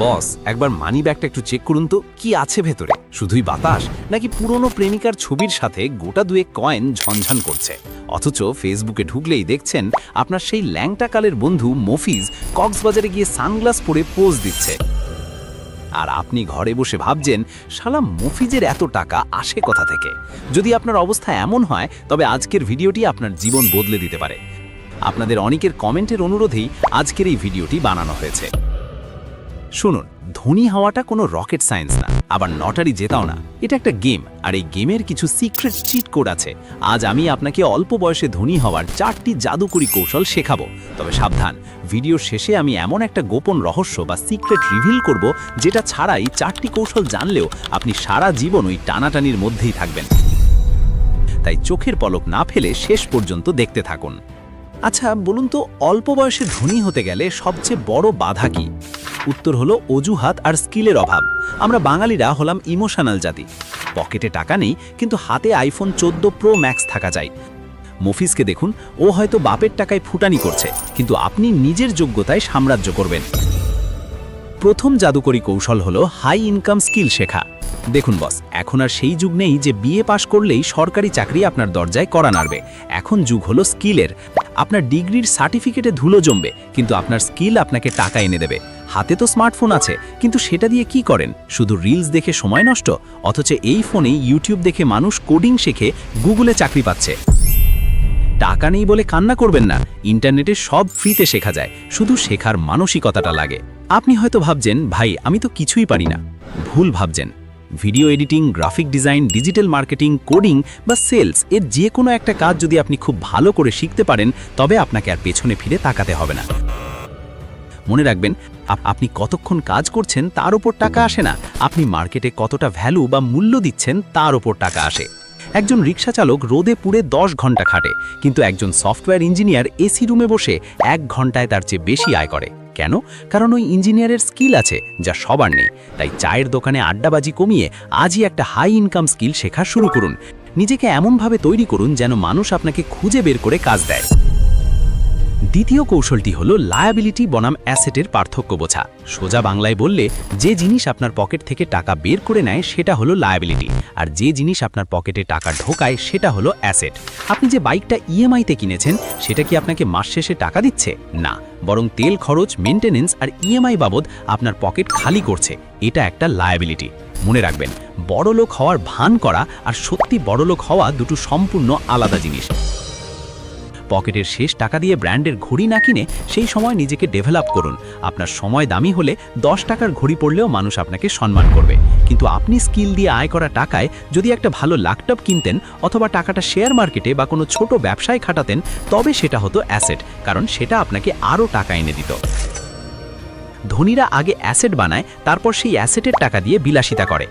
বস, একবার মানি ব্যাগটা একটু চেক করুন তো, কি আছে ভেতরে? শুধুই বাতাস, নাকি পুরনো প্রেমিকার ছবির সাথে গোটা দুয়েক কয়েন ঝনঝন করছে? অথচ ফেসবুকে ঢুকলেই দেখছেন আপনার সেই ল্যাংটা কালের বন্ধু মফিজ কক্সবাজারে গিয়ে সানগ্লাস পরে পোজ দিচ্ছে। আর আপনি ঘরে বসে ভাবছেন, শালা মফিজের এত টাকা আসে কোথা থেকে? যদি আপনার অবস্থা এমন হয়, তবে আজকের ভিডিওটি আপনার জীবন বদলে দিতে পারে। আপনাদের অনেকের কমেন্টের অনুরোধেই আজকের এই ভিডিওটি বানানো হয়েছে। শুনুন, ধনী হওয়াটা কোনো রকেট সায়েন্স না, আবার লটারি জেতাও না। এটা একটা গেম, আর এই গেমের কিছু সিক্রেট চিট কোড আছে। আজ আমি আপনাকে অল্প বয়সে ধনী হওয়ার 4টি জাদুকরি কৌশল শেখাবো। তবে সাবধান, ভিডিওর শেষে আমি এমন একটা গোপন রহস্য বা সিক্রেট রিভিল করব, যেটা ছাড়াই 4টি কৌশল জানলেও আপনি সারা জীবন ওই টানাটানির মধ্যেই থাকবেন। তাই চোখের পলক না ফেলে শেষ পর্যন্ত দেখতে থাকুন। আচ্ছা বলুন তো, অল্প বয়সে ধনী হতে গেলে সবচেয়ে বড় বাধা কি? উত্তর হলো অজুহাত আর স্কিলের অভাব। আমরা বাঙালিরা হলাম ইমোশনাল জাতি। পকেটে টাকা নেই, কিন্তু হাতে আইফোন 14 প্রো ম্যাক্স থাকা যায়। মফিজকে দেখুন, ও হয়তো বাপের টাকায় ফুটানি করছে, কিন্তু আপনি নিজের যোগ্যতায় সাম্রাজ্য করবেন। প্রথম জাদুকরি কৌশল হলো হাই ইনকাম স্কিল শেখা। দেখুন বস, এখন আর সেই যুগ নেই যে বিএ পাশ করলেই সরকারি চাকরি আপনার দরজায় কড়া নাড়বে। এখন যুগ হলো স্কিলের। আপনার ডিগ্রির সার্টিফিকেটে ধুলো জমবে, কিন্তু আপনার স্কিল আপনাকে টাকা এনে দেবে। হাতে তো স্মার্টফোন আছে, কিন্তু সেটা দিয়ে কি করেন? শুধু রিলস দেখে সময় নষ্ট। অথচ এই ফোনেই ইউটিউব দেখে মানুষ কোডিং শেখে, গুগলে চাকরি পাচ্ছে। টাকা নেই বলে কান্না করবেন না, ইন্টারনেটে সব ফ্রিতে শেখা যায়, শুধু শেখার মানসিকতাটা লাগে। আপনি হয়তো ভাবছেন, ভাই আমি তো কিছুই পারি না। ভুল ভাবছেন। Video editing, graphic design, digital marketing, coding বা সেলস, এর যে কোনো একটা কাজ যদি আপনি খুব ভালো করে শিখতে পারেন, তবে আপনাকে আর পেছনে ফিরে তাকাতে হবে না। মনে রাখবেন, আপনি কতক্ষণ কাজ করছেন তার উপর টাকা আসে না, আপনি মার্কেটে কতটা ভ্যালু বা মূল্য দিচ্ছেন তার উপর টাকা আসে। একজন রিক্সা চালক রোদে পুড়ে 10 ঘন্টা খাটে, কিন্তু একজন সফটওয়্যার ইঞ্জিনিয়ার এসি রুমে বসে 1 ঘন্টায় তার চেয়ে বেশি আয় করে। কেন? কারণ ওই ইঞ্জিনিয়ারের স্কিল আছে, যা সবার নেই। তাই চায়ের দোকানে আড্ডাবাজি কমিয়ে আজই একটা হাই ইনকাম স্কিল শেখা শুরু করুন। নিজেকে এমনভাবে তৈরি করুন যেন মানুষ আপনাকে খুঁজে বের করে কাজ দেয়। দ্বিতীয় কৌশলটি হলো লায়াবিলিটি বনাম অ্যাসেটের পার্থক্য বোঝা। সোজা বাংলায় বললে, যে জিনিস আপনার পকেট থেকে টাকা বের করে নেয় সেটা হলো লায়াবিলিটি, আর যে জিনিস আপনার পকেটে টাকা ঢোকায় সেটা হলো অ্যাসেট। আপনি যে বাইকটা ইএমআইতে কিনেছেন, সেটা কি আপনাকে মাস শেষে টাকা দিচ্ছে? না, বরং তেল খরচ, মেনটেনেন্স আর ইএমআই বাবদ আপনার পকেট খালি করছে। এটা একটা লায়াবিলিটি। মনে রাখবেন, বড়লোক হওয়ার ভান করা আর সত্যি বড়লোক হওয়া দুটো সম্পূর্ণ আলাদা জিনিস। পকেটের শেষ টাকা দিয়ে ব্র্যান্ডের ঘড়ি না কিনে সেই সময় নিজেকে ডেভেলপ করুন। আপনার সময় দামি হলে 10 টাকার ঘড়ি পড়লেও মানুষ আপনাকে সম্মান করবে। কিন্তু আপনি স্কিল দিয়ে আয় করা টাকায় যদি একটা ভালো ল্যাপটপ কিনতেন, অথবা টাকাটা শেয়ার মার্কেটে বা কোনো ছোট ব্যবসায় খাটাতেন, তবে সেটা হতো অ্যাসেট, কারণ সেটা আপনাকে আরও টাকা এনে দিত। ধনীরা আগে অ্যাসেট বানায়, তারপর সেই অ্যাসেটের টাকা দিয়ে বিলাসিতা করে।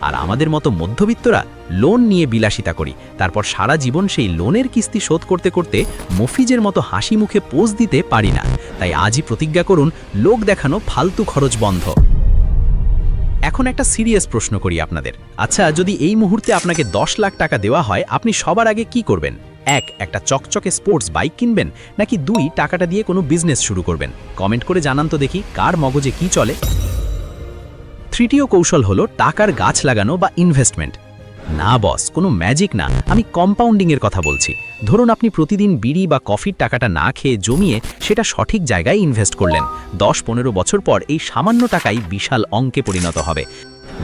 আর আমাদের মতো মধ্যবিত্তরা লোন নিয়ে বিলাসিতা করি, তারপর সারা জীবন সেই লোনের কিস্তি শোধ করতে করতে মফিজের মতো হাসি মুখে পোজ দিতে পারি না। তাই আজই প্রতিজ্ঞা করুন, লোক দেখানো ফালতু খরচ বন্ধ। এখন একটা সিরিয়াস প্রশ্ন করি আপনাদের। আচ্ছা, যদি এই মুহূর্তে আপনাকে 10 লাখ টাকা দেওয়া হয়, আপনি সবার আগে কি করবেন? 1, একটা চকচকে স্পোর্টস বাইক কিনবেন, নাকি 2, টাকাটা দিয়ে কোনো বিজনেস শুরু করবেন? কমেন্ট করে জানান তো দেখি, কার মগজে কি চলে। তৃতীয় কৌশল হলো টাকার গাছ লাগানো বা ইনভেস্টমেন্ট। না বস, কোনো ম্যাজিক না, আমি কম্পাউন্ডিংয়ের কথা বলছি। ধরুন আপনি প্রতিদিন বিড়ি বা কফির টাকাটা না খেয়ে জমিয়ে সেটা সঠিক জায়গায় ইনভেস্ট করলেন। 10-15 বছর পর এই সামান্য টাকাই বিশাল অঙ্কে পরিণত হবে।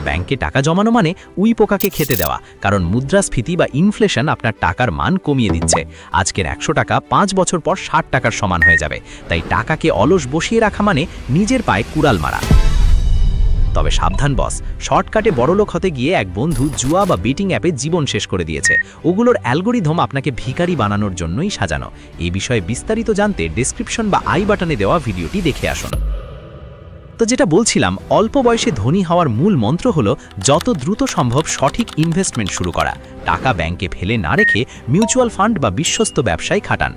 ব্যাংকে টাকা জমানো মানে উই পোকাকে খেতে দেওয়া, কারণ মুদ্রাস্ফীতি বা ইনফ্লেশন আপনার টাকার মান কমিয়ে দিচ্ছে। আজকের 100 টাকা 5 বছর পর 60 টাকার সমান হয়ে যাবে। তাই টাকাকে অলস বসিয়ে রাখা মানে নিজের পায়ে কুড়াল মারা। তবে সাবধান বস, শর্টকাটে বড়লোক হতে গিয়ে এক বন্ধু জুয়া বা বেটিং অ্যাপে জীবন শেষ করে দিয়েছে। ওগুলোর অ্যালগোরিদম আপনাকে ভিখারি বানানোর জন্যই সাজানো। এই বিষয়ে বিস্তারিত জানতে ডেসক্রিপশন বা আই বাটনে দেওয়া ভিডিওটি দেখে আসুন। তো যেটা বলছিলাম, অল্প বয়সে ধনী হওয়ার মূল মন্ত্র হলো যত দ্রুত সম্ভব সঠিক ইনভেস্টমেন্ট শুরু করা। টাকা ব্যাংকে ফেলে না রেখে মিউচুয়াল ফান্ড বা বিশ্বস্ত ব্যবসায় খাটান।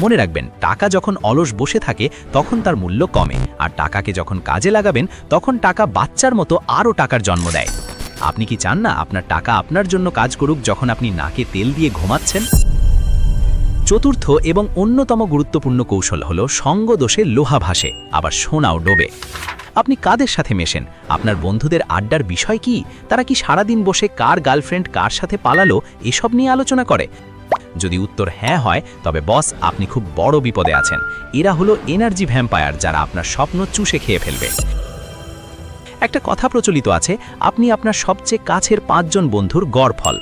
মনে রাখবেন, টাকা যখন অলস বসে থাকে তখন তার মূল্য কমে, আর টাকাকে যখন কাজে লাগাবেন তখন টাকা বাচ্চার মতো আরও টাকার জন্ম দেয়। আপনি কি চান না আপনার টাকা আপনার জন্য কাজ করুক যখন আপনি নাকে তেল দিয়ে ঘুমাচ্ছেন? চতুর্থ এবং অন্যতম গুরুত্বপূর্ণ কৌশল হলো সঙ্গ দোষে লোহা ভাসে, আবার সোনাও ডোবে। আপনি কাদের সাথে মেশেন, আপনার বন্ধুদের আড্ডার বিষয় কি, তারা কি সারাদিন বসে কার গার্লফ্রেন্ড কার সাথে পালালো এসব নিয়ে আলোচনা করে? যদি উত্তর হ্যাঁ হয় তবে বস আপনি খুব বড় বিপদে আছেন। এরা হলো এনার্জি ভ্যাম্পায়ার, যারা আপনার স্বপ্ন চুষে খেয়ে ফেলবে। একটা কথা প্রচলিত আছে, আপনি আপনার সবচেয়ে কাছের 5 জন বন্ধুর গড় ফল।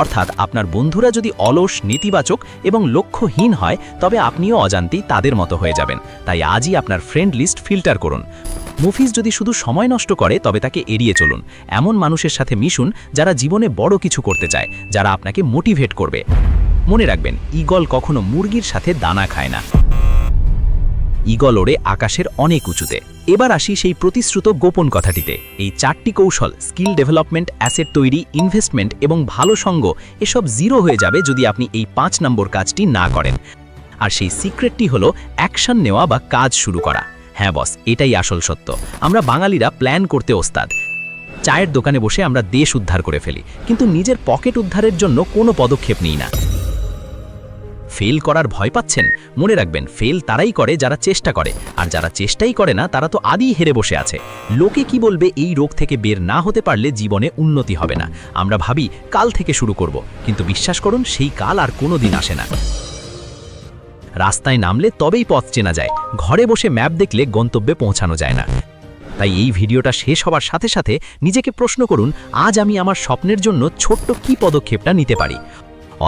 অর্থাৎ আপনার বন্ধুরা যদি অলস, নেতিবাচক এবং লক্ষ্যহীন হয় তবে আপনিও অজান্তেই তাদের মতো হয়ে যাবেন। তাই আজই আপনার ফ্রেন্ড লিস্ট ফিল্টার করুন। মুফিজ যদি শুধু সময় নষ্ট করে তবে তাকে এড়িয়ে চলুন। এমন মানুষের সাথে মিশুন যারা জীবনে বড় কিছু করতে চায়, যারা আপনাকে মোটিভেট করবে। মনে রাখবেন, ঈগল কখনো মুরগির সাথে দানা খায় না। ঈগল ওড়ে আকাশের অনেক উঁচুতে। এবার আসি সেই প্রতিশ্রুত গোপন কথাটিতে। এই 4টি কৌশল, স্কিল ডেভেলপমেন্ট, অ্যাসেট তৈরি, ইনভেস্টমেন্ট এবং ভালো সঙ্গ, এসব জিরো হয়ে যাবে যদি আপনি এই 5 নম্বর কাজটি না করেন। আর সেই সিক্রেটটি হলো অ্যাকশন নেওয়া বা কাজ শুরু করা। হ্যাঁ বস, এটাই আসল সত্য। আমরা বাঙালিরা প্ল্যান করতে ওস্তাদ। চায়ের দোকানে বসে আমরা দেশ উদ্ধার করে ফেলি, কিন্তু নিজের পকেট উদ্ধারের জন্য কোনো পদক্ষেপ নিই না। ফেল করার ভয় পাচ্ছেন? মনে রাখবেন, ফেল তারাই করে যারা চেষ্টা করে, আর যারা চেষ্টাই করে না তারা তো আদিই হেরে বসে আছে। লোকে কি বলবে এই রোগ থেকে বের না হতে পারলে জীবনে উন্নতি হবে না। আমরা ভাবি কাল থেকে শুরু করব, কিন্তু বিশ্বাস করুন সেই কাল আর কোনোদিন আসে না। রাস্তায় নামলে তবেই পথ চেনা যায়, ঘরে বসে ম্যাপ দেখলে গন্তব্যে পৌঁছানো যায় না। তাই এই ভিডিওটা শেষ হবার সাথে সাথে নিজেকে প্রশ্ন করুন, আজ আমি আমার স্বপ্নের জন্য ছোট্ট কি পদক্ষেপটা নিতে পারি।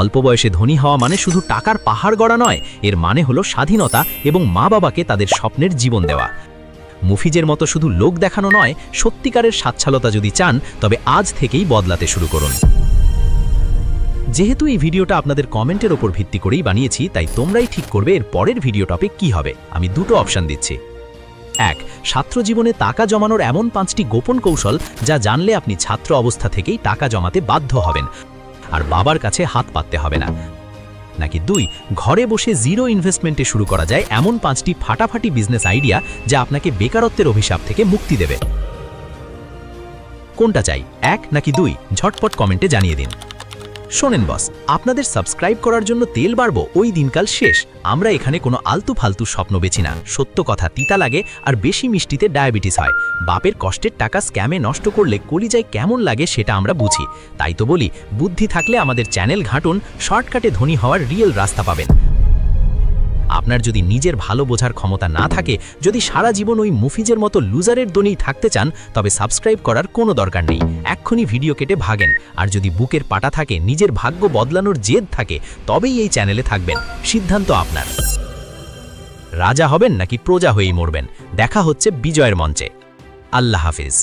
অল্প বয়সে ধনী হওয়া মানে শুধু টাকার পাহাড় গড়া নয়, এর মানে হলো স্বাধীনতা এবং মা বাবাকে তাদের স্বপ্নের জীবন দেওয়া। মুফিজের মতো শুধু লোক দেখানো নয়, সত্যিকারের স্বাচ্ছলতা যদি চান তবে আজ থেকেই বদলাতে শুরু করুন। যেহেতু এই ভিডিওটা আপনাদের কমেন্টের ওপর ভিত্তি করেই বানিয়েছি, তাই তোমরাই ঠিক করবে এর পরের ভিডিও টপিক কী হবে। আমি দুটো অপশান দিচ্ছি। 1. ছাত্র জীবনে টাকা জমানোর এমন 5টি গোপন কৌশল যা জানলে আপনি ছাত্র অবস্থা থেকেই টাকা জমাতে বাধ্য হবেন আর বাবার কাছে হাত পাততে হবে না। নাকি 2. ঘরে বসে জিরো ইনভেস্টমেন্টে শুরু করা যায় এমন 5টি ফাটাফাটি বিজনেস আইডিয়া যা আপনাকে বেকারত্বের অভিশাপ থেকে মুক্তি দেবে। কোনটা চাই, 1 নাকি 2? ঝটপট কমেন্টে জানিয়ে দিন। শোনেন বস, আপনাদের সাবস্ক্রাইব করার জন্য তেল বাড়বো ওই দিনকাল শেষ। আমরা এখানে কোনো আলতু ফালতু স্বপ্ন বেছি না। সত্য কথা তিতা লাগে আর বেশি মিষ্টিতে ডায়াবেটিস হয়। বাপের কষ্টের টাকা স্ক্যামে নষ্ট করলে কলিজায় কেমন লাগে সেটা আমরা বুঝি। তাই তো বলি, বুদ্ধি থাকলে আমাদের চ্যানেল ঘাঁটুন, শর্টকাটে ধনী হওয়ার রিয়েল রাস্তা পাবেন। আপনার যদি নিজের ভালো বোঝার ক্ষমতা না থাকে, যদি সারা জীবন ওই মুফিজের মতো লুজারের দনেই থাকতে চান, তবে সাবস্ক্রাইব করার কোনো দরকার নেই। এক্ষুনি ভিডিও কেটে ভাগেন। আর যদি বুকের পাটা থাকে, নিজের ভাগ্য বদলানোর জেদ থাকে, তবেই এই চ্যানেলে থাকবেন। সিদ্ধান্ত আপনার। রাজা হবেন নাকি প্রজা হয়েই মরবেন? দেখা হচ্ছে বিজয়ের মঞ্চে। আল্লাহ হাফেজ।